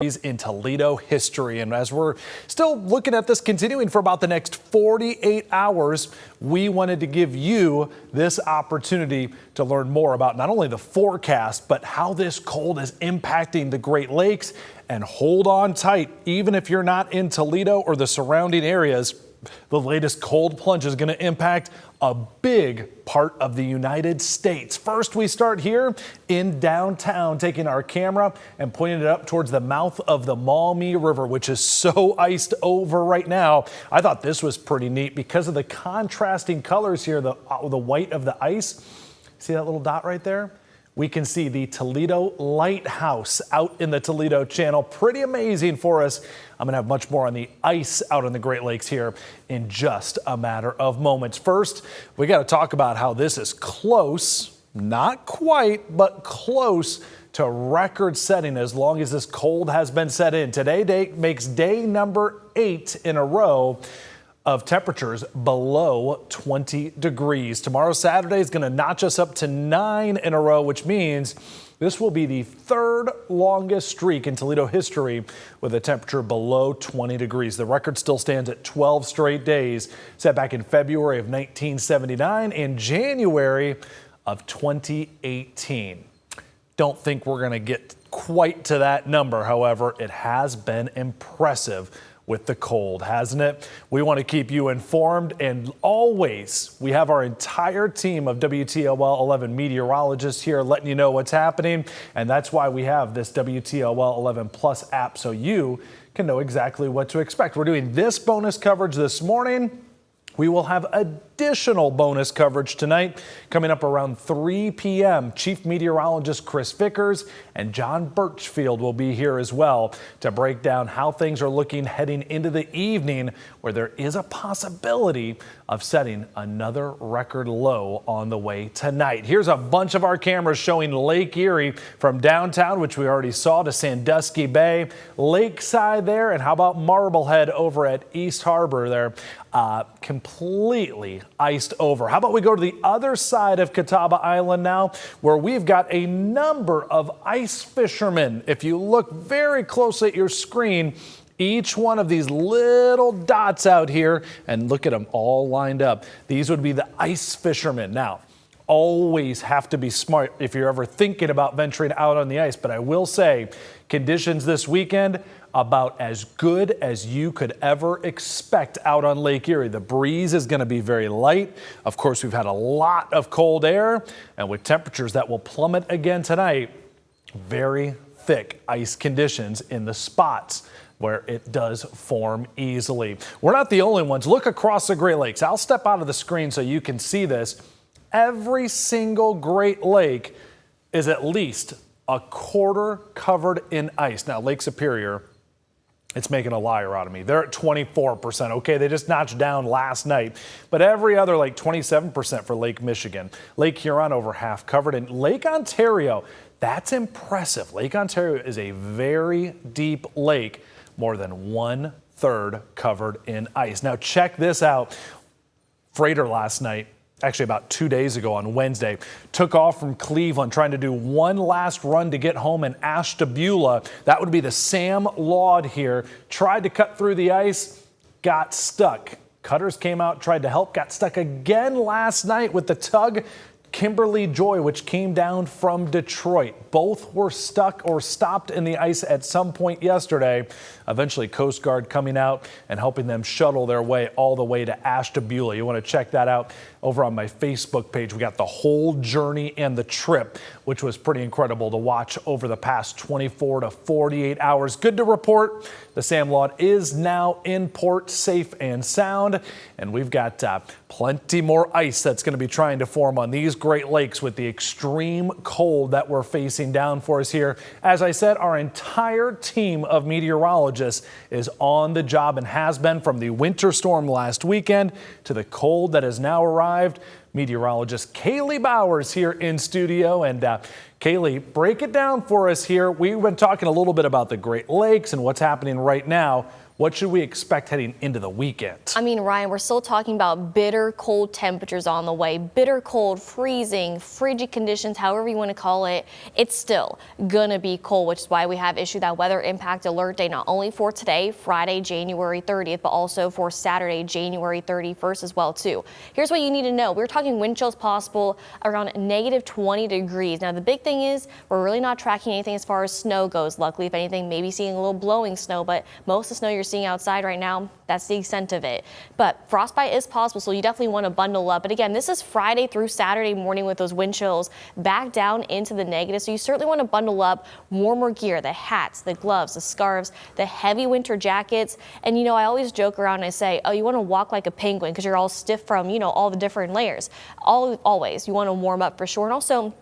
in Toledo history. And as we're still looking at this continuing for about the next 48 hours, we wanted to give you this opportunity to learn more about not only the forecast, but how this cold is impacting the Great Lakes. And hold on tight, even if you're not in Toledo or the surrounding areas, the latest cold plunge is going to impact a big part of the United States. First, we start here in downtown, taking our camera and pointing it up towards the mouth of the Maumee River, which is so iced over right now. I thought this was pretty neat because of the contrasting colors here, the white of the ice. See that little dot right there? We can see the Toledo Lighthouse out in the Toledo Channel. Pretty amazing for us. I'm going to have much more on the ice out in the Great Lakes here in just a matter of moments. First, we got to talk about how this is close, not quite, but close to record setting as long as this cold has been set in. Today makes day number 8 in a row of temperatures below 20 degrees. Tomorrow, Saturday, is going to notch us up to 9 in a row, which means this will be the third longest streak in Toledo history with a temperature below 20 degrees. The record still stands at 12 straight days, set back in February of 1979 and January of 2018. Don't think we're going to get quite to that number. However, it has been impressive with the cold, hasn't it? We want to keep you informed, and always we have our entire team of WTOL 11 meteorologists here letting you know what's happening, and that's why we have this WTOL 11 Plus app so you can know exactly what to expect. We're doing this bonus coverage this morning. We will have additional bonus coverage tonight coming up around 3 p.m. Chief Meteorologist Chris Vickers and John Birchfield will be here as well to break down how things are looking heading into the evening, where there is a possibility of setting another record low on the way tonight. Here's a bunch of our cameras showing Lake Erie from downtown, which we already saw, to Sandusky Bay, Lakeside there, and how about Marblehead over at East Harbor there. Completely iced over. How about we go to the other side of Catawba Island now, where we've got a number of ice fishermen. If you look very closely at your screen, each one of these little dots out here, and look at them all lined up, these would be the ice fishermen. Now, always have to be smart if you're ever thinking about venturing out on the ice, but I will say conditions this weekend about as good as you could ever expect out on Lake Erie. The breeze is going to be very light. Of course, we've had a lot of cold air, and with temperatures that will plummet again tonight, very thick ice conditions in the spots where it does form easily. We're not the only ones. Look across the Great Lakes. I'll step out of the screen so you can see this. Every single Great Lake is at least a quarter covered in ice. Now, Lake Superior, it's making a liar out of me. They're at 24%. Okay, they just notched down last night. But every other, like 27% for Lake Michigan. Lake Huron over half covered. And Lake Ontario, that's impressive. Lake Ontario is a very deep lake, more than 1/3 covered in ice. Now check this out. Freighter last night, actually about 2 days ago on Wednesday, took off from Cleveland trying to do one last run to get home in Ashtabula. That would be the Sam Laud here. Tried to cut through the ice, got stuck. Cutters came out, tried to help, got stuck again last night with the tug Kimberly Joy, which came down from Detroit. Both were stuck or stopped in the ice at some point yesterday. Eventually, Coast Guard coming out and helping them shuttle their way all the way to Ashtabula. You want to check that out over on my Facebook page. We got the whole journey and the trip, which was pretty incredible to watch over the past 24 to 48 hours. Good to report the Sam Laud is now in port, safe and sound. And we've got plenty more ice that's going to be trying to form on these Great Lakes with the extreme cold that we're facing down for us here. As I said, our entire team of meteorologists is on the job and has been from the winter storm last weekend to the cold that has now arrived. meteorologist Kaylee Bowers here in studio. And Kaylee, break it down for us here. We've been talking a little bit about the Great Lakes and what's happening right now. What should we expect heading into the weekend? I mean, Ryan, we're still talking about bitter cold temperatures on the way. Bitter cold, freezing, frigid conditions, however you want to call it. It's still gonna be cold, which is why we have issued that weather impact alert day, not only for today, Friday, January 30th, but also for Saturday, January 31st as well, too. Here's what you need to know. We're talking wind chills possible around negative 20 degrees. Now, the big thing is we're really not tracking anything as far as snow goes. Luckily, if anything, maybe seeing a little blowing snow, but most of the snow you're seeing outside right now, that's the extent of it. But frostbite is possible, so you definitely want to bundle up. But again, this is Friday through Saturday morning with those wind chills back down into the negative, so you certainly want to bundle up warmer gear, the hats, the gloves, the scarves, the heavy winter jackets. And you know, I always joke around and I say, oh, you want to walk like a penguin because you're all stiff from, you know, all the different layers. Always, you want to warm up for sure. And also,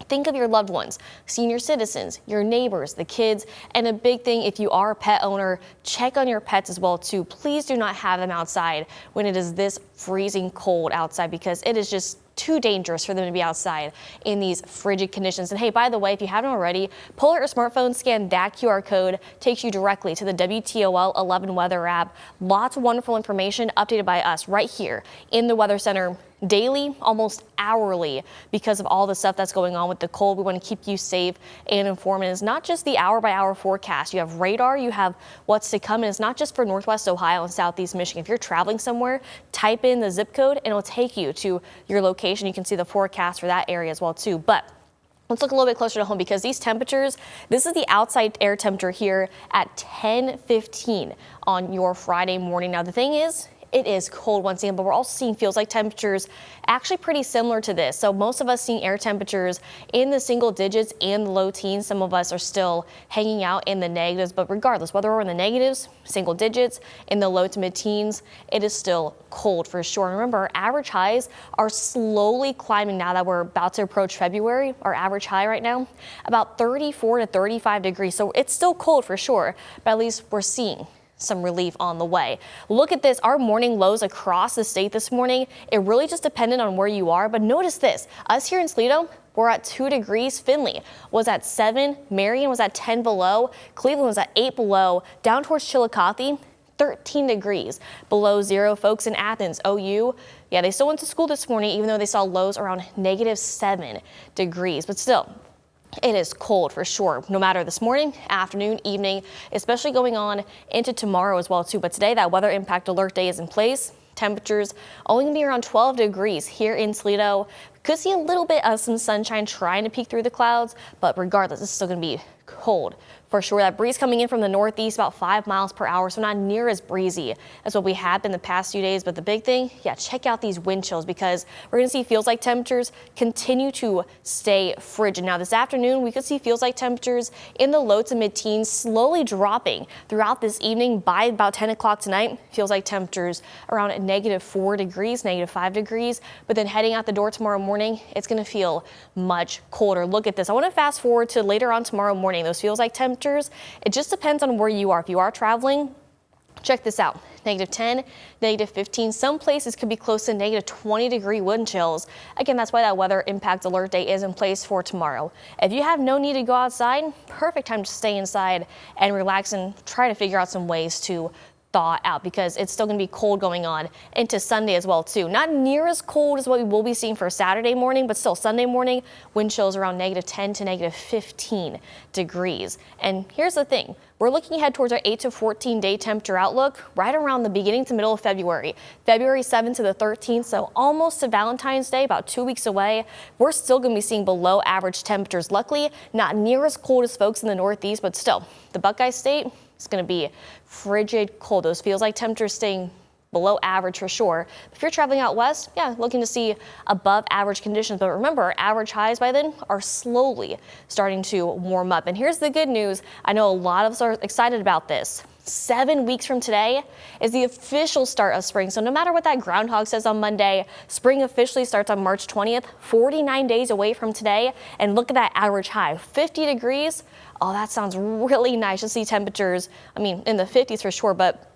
think of your loved ones, senior citizens, your neighbors, the kids, and a big thing, if you are a pet owner, check on your pets as well too. Please do not have them outside when it is this freezing cold outside, because it is just too dangerous for them to be outside in these frigid conditions. And hey, by the way, if you haven't already, pull out your smartphone, scan that QR code, takes you directly to the WTOL 11 weather app. Lots of wonderful information updated by us right here in the Weather Center daily, almost hourly, because of all the stuff that's going on with the cold. We want to keep you safe and informed. And it's not just the hour-by-hour forecast. You have radar, you have what's to come, and it's not just for Northwest Ohio and Southeast Michigan. If you're traveling somewhere, type in the zip code and it'll take you to your location. You can see the forecast for that area as well too. But let's look a little bit closer to home, because these temperatures, this is the outside air temperature here at 10:15 on your Friday morning. Now, the thing is, it is cold once again, but we're also seeing feels like temperatures actually pretty similar to this. So most of us seeing air temperatures in the single digits and the low teens. Some of us are still hanging out in the negatives, but regardless, whether we're in the negatives, single digits, in the low to mid teens, it is still cold for sure. And remember, our average highs are slowly climbing now that we're about to approach February. Our average high right now, about 34 to 35 degrees. So it's still cold for sure, but at least we're seeing some relief on the way. Look at this, our morning lows across the state this morning. It really just depended on where you are, but notice this, us here in Toledo, we're at 2 degrees. Finley was at 7, Marion was at 10 below, Cleveland was at 8 below, down towards Chillicothe, 13 degrees below zero. Folks in Athens, OU, yeah, they still went to school this morning, even though they saw lows around negative 7 degrees, but still, it is cold for sure, no matter this morning, afternoon, evening, especially going on into tomorrow as well too. But today, that weather impact alert day is in place. Temperatures only going to be around 12 degrees here in Toledo. Could see a little bit of some sunshine trying to peek through the clouds, but regardless, it's still going to be cold for sure. That breeze coming in from the northeast about 5 miles per hour, so not near as breezy as what we had been the past few days. But the big thing, yeah, check out these wind chills, because we're going to see feels like temperatures continue to stay frigid. Now this afternoon, we could see feels like temperatures in the low to mid teens slowly dropping throughout this evening. By about 10 o'clock tonight, feels like temperatures around negative 4 degrees, negative 5 degrees. But then heading out the door tomorrow morning, it's going to feel much colder. Look at this. I want to fast forward to later on tomorrow morning. Those feels like temperatures, it just depends on where you are. If you are traveling, check this out. Negative 10, negative 15. Some places could be close to negative 20 degree wind chills. Again, that's why that weather impact alert day is in place for tomorrow. If you have no need to go outside, perfect time to stay inside and relax and try to figure out some ways to thaw out, because it's still going to be cold going on into Sunday as well too. Not near as cold as what we will be seeing for Saturday morning, but still Sunday morning wind chills around negative 10 to negative 15 degrees. And here's the thing, we're looking ahead towards our 8 to 14 day temperature outlook right around the beginning to middle of February. February 7th to the 13th, so almost to Valentine's Day, about 2 weeks away. We're still going to be seeing below average temperatures. Luckily, not near as cold as folks in the Northeast, but still, the Buckeye State, it's going to be frigid cold. Those feels like temperatures staying below average for sure. If you're traveling out west, yeah, looking to see above average conditions. But remember, average highs by then are slowly starting to warm up. And here's the good news. I know a lot of us are excited about this. 7 weeks from today is the official start of spring. So no matter what that groundhog says on Monday, spring officially starts on March 20th, 49 days away from today. And look at that average high, 50 degrees. Oh, that sounds really nice to see temperatures, I mean, in the 50s for sure, but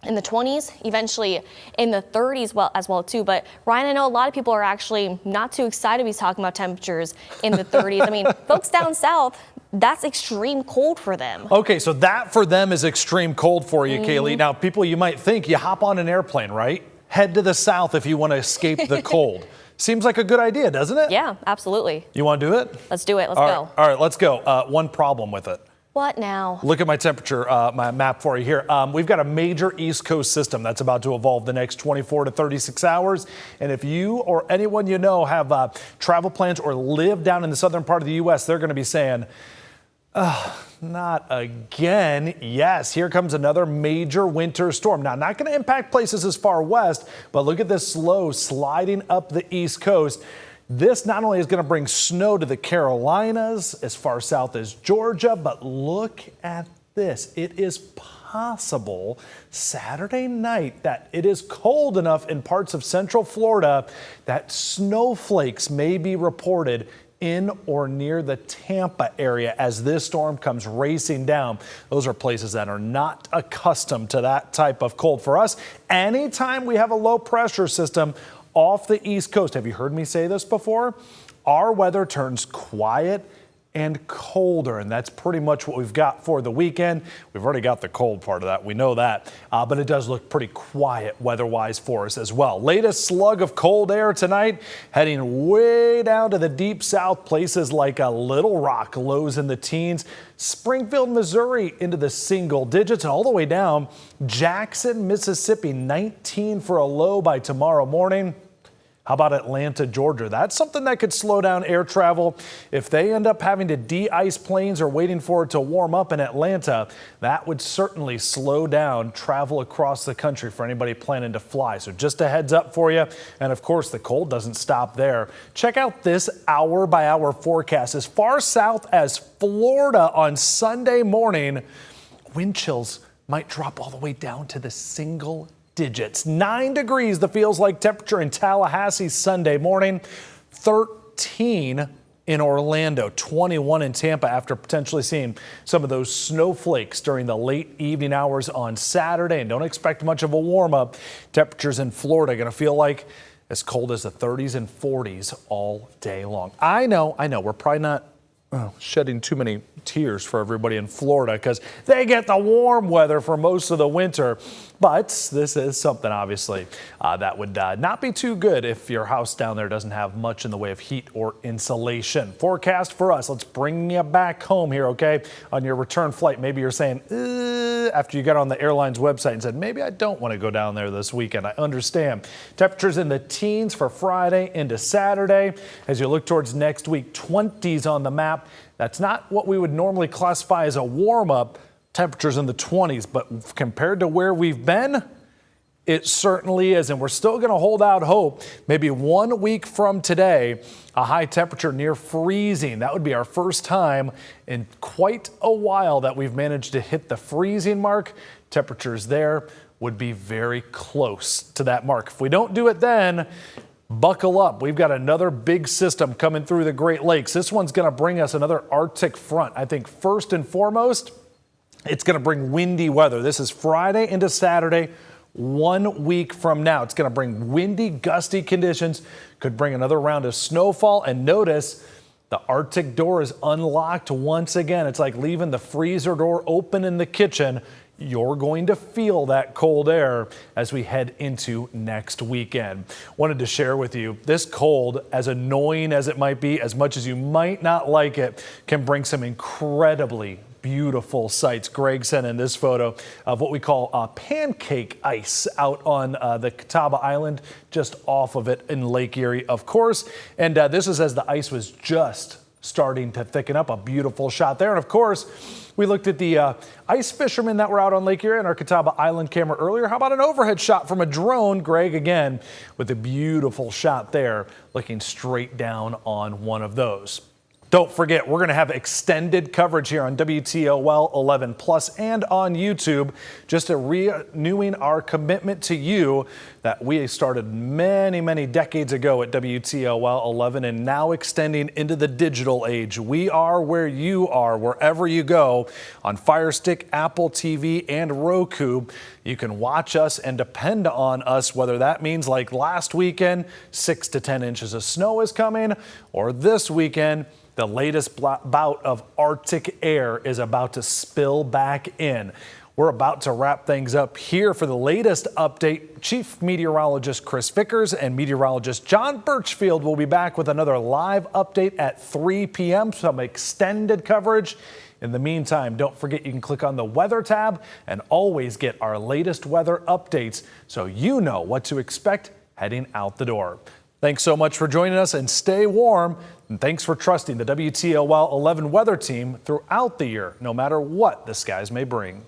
in the 20s, eventually in the 30s as well too. But Ryan, I know a lot of people are actually not too excited to be talking about temperatures in the 30s. I mean, folks down south, that's extreme cold for them. Okay, so that for them is extreme cold for you, Kaylee. Now, people, you might think you hop on an airplane, right? Head to the south if you want to escape the cold. Seems like a good idea, doesn't it? Yeah, absolutely. You want to do it? Let's do it. Let's go. All right, let's go. One problem with it. What now? Look at my temperature, my map for you here. We've got a major East Coast system that's about to evolve the next 24 to 36 hours. And if you or anyone you know have travel plans or live down in the southern part of the U.S., they're going to be saying, not again. Yes, here comes another major winter storm. Now, not going to impact places as far west, but look at this low sliding up the East Coast. This not only is going to bring snow to the Carolinas, as far south as Georgia, but look at this. It is possible Saturday night that it is cold enough in parts of central Florida that snowflakes may be reported in or near the Tampa area as this storm comes racing down. Those are places that are not accustomed to that type of cold. For us, anytime we have a low pressure system off the East Coast, have you heard me say this before? Our weather turns quiet and colder, and that's pretty much what we've got for the weekend. We've already got the cold part of that, we know that, but it does look pretty quiet weather-wise for us as well. Latest slug of cold air tonight, heading way down to the deep south, places like Little Rock, lows in the teens, Springfield, Missouri into the single digits, and all the way down Jackson, Mississippi, 19 for a low by tomorrow morning. How about Atlanta, Georgia? That's something that could slow down air travel. If they end up having to de-ice planes or waiting for it to warm up in Atlanta, that would certainly slow down travel across the country for anybody planning to fly. So just a heads up for you. And of course, the cold doesn't stop there. Check out this hour-by-hour forecast. As far south as Florida on Sunday morning, wind chills might drop all the way down to the single digits. 9 degrees, the feels like temperature in Tallahassee Sunday morning, 13 in Orlando, 21 in Tampa after potentially seeing some of those snowflakes during the late evening hours on Saturday. And don't expect much of a warm up. Temperatures in Florida going to feel like as cold as the 30s and 40s all day long. I know, we're probably not shedding too many tears for everybody in Florida because they get the warm weather for most of the winter. But this is something, obviously, that would not be too good if your house down there doesn't have much in the way of heat or insulation. Forecast for us. Let's bring you back home here, okay? On your return flight, maybe you're saying, after you got on the airline's website and said, maybe I don't want to go down there this weekend. I understand. Temperatures in the teens for Friday into Saturday. As you look towards next week, 20s on the map. That's not what we would normally classify as a warm-up. Temperatures in the 20s, but compared to where we've been, it certainly is. And we're still going to hold out hope. Maybe 1 week from today, a high temperature near freezing. That would be our first time in quite a while that we've managed to hit the freezing mark. Temperatures there would be very close to that mark. If we don't do it then, buckle up. We've got another big system coming through the Great Lakes. This one's going to bring us another Arctic front. I think first and foremost, it's going to bring windy weather. This is Friday into Saturday, 1 week from now. It's going to bring windy, gusty conditions, could bring another round of snowfall. And notice the Arctic door is unlocked once again. It's like leaving the freezer door open in the kitchen. You're going to feel that cold air as we head into next weekend. Wanted to share with you this cold, as annoying as it might be, as much as you might not like it, can bring some incredibly beautiful sights. Greg sent in this photo of what we call pancake ice out on the Catawba Island, just off of it in Lake Erie, of course. And this is as the ice was just starting to thicken up. A beautiful shot there. And of course, we looked at the ice fishermen that were out on Lake Erie in our Catawba Island camera earlier. How about an overhead shot from a drone? Greg again with a beautiful shot there, looking straight down on one of those. Don't forget, we're going to have extended coverage here on WTOL 11 Plus and on YouTube, just renewing our commitment to you that we started many decades ago at WTOL 11 and now extending into the digital age. We are where you are, wherever you go, on Fire Stick, Apple TV, and Roku. You can watch us and depend on us, whether that means like last weekend, 6 to 10 inches of snow is coming, or this weekend, the latest bout of Arctic air is about to spill back in. We're about to wrap things up here for the latest update. Chief Meteorologist Chris Vickers and Meteorologist John Birchfield will be back with another live update at 3 p.m. Some extended coverage. In the meantime, don't forget you can click on the weather tab and always get our latest weather updates so you know what to expect heading out the door. Thanks so much for joining us and stay warm. And thanks for trusting the WTOL 11 weather team throughout the year, no matter what the skies may bring.